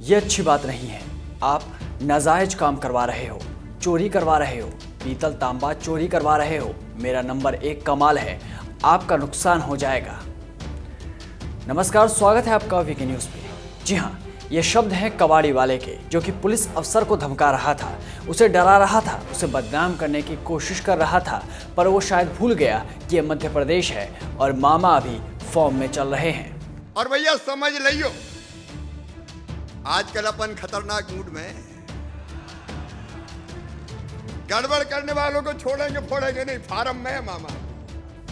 ये अच्छी बात नहीं है। आप नाजायज काम करवा रहे हो, चोरी करवा रहे हो, पीतल तांबा चोरी करवा रहे हो। मेरा नंबर 1 कमाल है, आपका नुकसान हो जाएगा। नमस्कार, स्वागत है आपका वीके न्यूज पे। जी हाँ, ये शब्द हैं कबाड़ी वाले के, जो कि पुलिस अफसर को धमका रहा था, उसे डरा रहा था, उसे बदनाम करने की कोशिश कर रहा था। पर वो शायद भूल गया कि ये मध्य प्रदेश है और मामा अभी फॉर्म में चल रहे हैं। और भैया समझ लियो, आजकल अपन खतरनाक मूड में, गड़बड़ करने वालों को छोड़ेंगे फोड़ेंगे नहीं, फार्म में है मामा।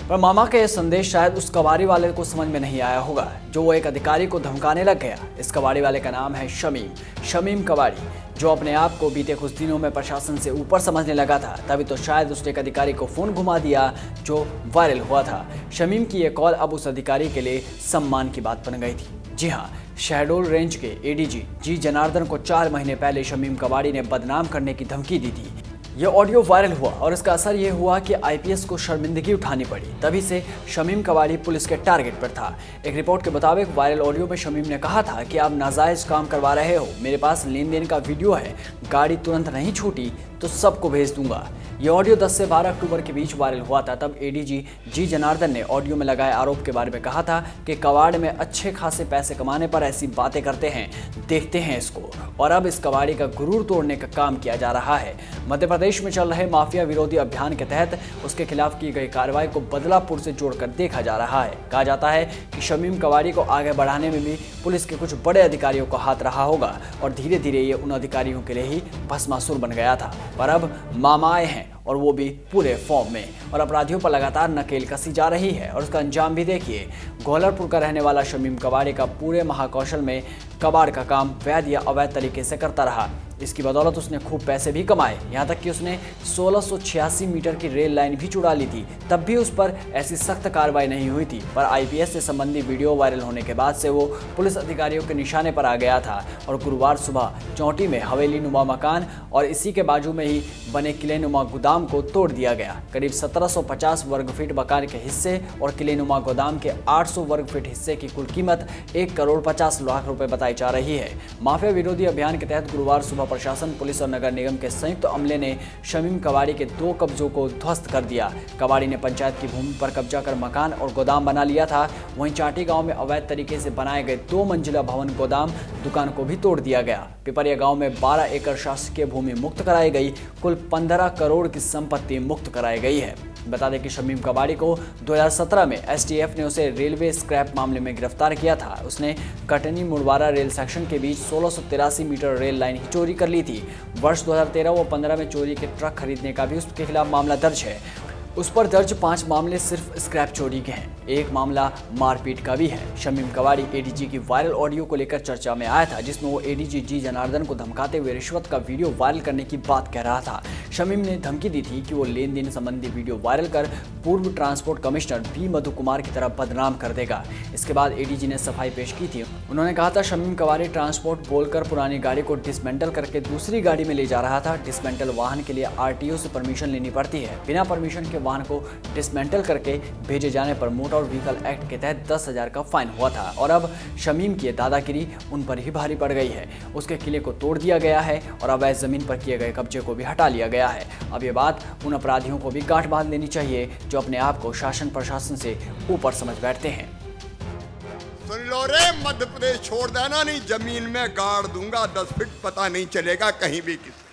पर मामा का यह संदेश शायद उस कबाड़ी वाले को समझ में नहीं आया होगा, जो वो एक अधिकारी को धमकाने लग गया। इस कबाड़ी वाले का नाम है शमीम कबाड़ी, जो अपने आप को बीते कुछ दिनों में प्रशासन से ऊपर समझने लगा था। तभी तो शायद उसने एक अधिकारी को फोन घुमा दिया, जो वायरल हुआ था। शमीम की यह कॉल अब उस अधिकारी के लिए सम्मान की बात बन गई थी। जी हाँ, शहडोल रेंज के एडीजी जी जनार्दन को 4 महीने पहले शमीम कबाड़ी ने बदनाम करने की धमकी दी थी। यह ऑडियो वायरल हुआ और इसका असर यह हुआ कि आईपीएस को शर्मिंदगी उठानी पड़ी। तभी से शमीम कबाड़ी पुलिस के टारगेट पर था। एक रिपोर्ट के मुताबिक वायरल ऑडियो में शमीम ने कहा था कि आप नाजायज काम करवा रहे हो, मेरे पास लेन देन का वीडियो है, गाड़ी तुरंत नहीं छूटी तो सबको भेज दूंगा। यह ऑडियो 10 से 12 अक्टूबर के बीच वायरल हुआ था। तब एडीजी जी जनार्दन ने ऑडियो में लगाए आरोप के बारे में कहा था कि कबाड़ में अच्छे खासे पैसे कमाने पर ऐसी बातें करते हैं, देखते हैं इसको। और अब इस कबाड़ी का गुरूर तोड़ने का काम किया जा रहा है। मध्य प्रदेश में चल रहे माफिया विरोधी अभियान के तहत उसके खिलाफ की गई कार्रवाई को बदलापुर से जोड़कर देखा जा रहा है। कहा जाता है कि शमीम कबाड़ी को आगे बढ़ाने में भी पुलिस के कुछ बड़े अधिकारियों का हाथ रहा होगा और धीरे धीरे ये उन अधिकारियों के लिए ही भस्मासुर बन गया था। पर अब मामा आए हैं और वो भी पूरे फॉर्म में, और अपराधियों पर लगातार नकेल कसी जा रही है। और उसका अंजाम भी देखिए। गोलरपुर का रहने वाला शमीम कबाड़ी का पूरे महाकौशल में कबाड़ का काम वैध या अवैध तरीके से करता रहा। इसकी बदौलत उसने खूब पैसे भी कमाए, यहाँ तक कि उसने 1686 मीटर की रेल लाइन भी चुरा ली थी। तब भी उस पर ऐसी सख्त कार्रवाई नहीं हुई थी। पर आईपीएस से संबंधी वीडियो वायरल होने के बाद से वो पुलिस अधिकारियों के निशाने पर आ गया था। और गुरुवार सुबह चौंटी में हवेली नुमा मकान और इसी के बाजू में ही बने किले नुमा गोदाम को तोड़ दिया गया। करीब 1750 वर्ग फीट मकान के हिस्से और किले नुमा गोदाम के 800 वर्ग फीट हिस्से की कुल कीमत 1 करोड़ 50 लाख रुपए बताई जा रही है। माफिया विरोधी अभियान के तहत गुरुवार सुबह प्रशासन, पुलिस और नगर निगम के संयुक्त अमले ने शमीम कबाड़ी के 2 कब्जों को ध्वस्त कर दिया। कबाड़ी ने पंचायत की भूमि पर कब्जा कर मकान और गोदाम बना लिया था। वहीं चाटी गांव में अवैध तरीके से बनाए गए 2 मंजिला भवन गोदाम दुकान को भी तोड़ दिया गया। पिपरिया गांव में 12 एकड़ शासकीय भूमि मुक्त कराई गई। कुल 15 करोड़ की संपत्ति मुक्त कराई गई है। बता दें कि शमीम कबाड़ी को 2017 में एसटीएफ ने उसे रेलवे स्क्रैप मामले में गिरफ्तार किया था। उसने कटनी मुड़वारा रेल सेक्शन के बीच 1683 मीटर रेल लाइन ही चोरी कर ली थी। वर्ष 2013 व 15 में चोरी के ट्रक खरीदने का भी उसके खिलाफ मामला दर्ज है। उस पर दर्ज 5 मामले सिर्फ स्क्रैप चोरी के हैं, 1 मामला मारपीट का भी है। शमीम कबाड़ी एडीजी की वायरल ऑडियो को लेकर चर्चा में आया था, जिसमें वो एडीजी जी जनार्दन को धमकाते हुए रिश्वत का वीडियो वायरल करने की बात कह रहा था। शमीम ने धमकी दी थी कि वो लेन देन संबंधी वीडियो वायरल कर पूर्व ट्रांसपोर्ट कमिश्नर बी मधु कुमार की तरह बदनाम कर देगा। इसके बाद एडीजी ने सफाई पेश की थी। उन्होंने कहा था, शमीम कबाड़ी ट्रांसपोर्ट बोलकर पुरानी गाड़ी को डिसमेंटल करके दूसरी गाड़ी में ले जा रहा था। डिसमेंटल वाहन के लिए आरटीओ से परमिशन लेनी पड़ती है। बिना परमिशन के वाहन को डिसमेंटल करके भेजे जाने पर मोटर व्हीकल एक्ट के तहत 10,000 का फाइन हुआ था। और अब शमीम की दादागिरी उन पर ही भारी पड़ गई है। उसके किले को तोड़ दिया गया है और अवैध जमीन पर किए गए कब्जे को भी हटा लिया गया है। अब ये बात उन अपराधियों को भी गांठ बांध लेनी चाहिए, जो अपने आप को शासन प्रशासन से ऊपर समझ बैठते हैं। सुन लो रे, मध्य प्रदेश छोड़ देना नहीं, जमीन में गाड़ दूंगा 10 फीट, पता नहीं चलेगा कहीं भी किसी।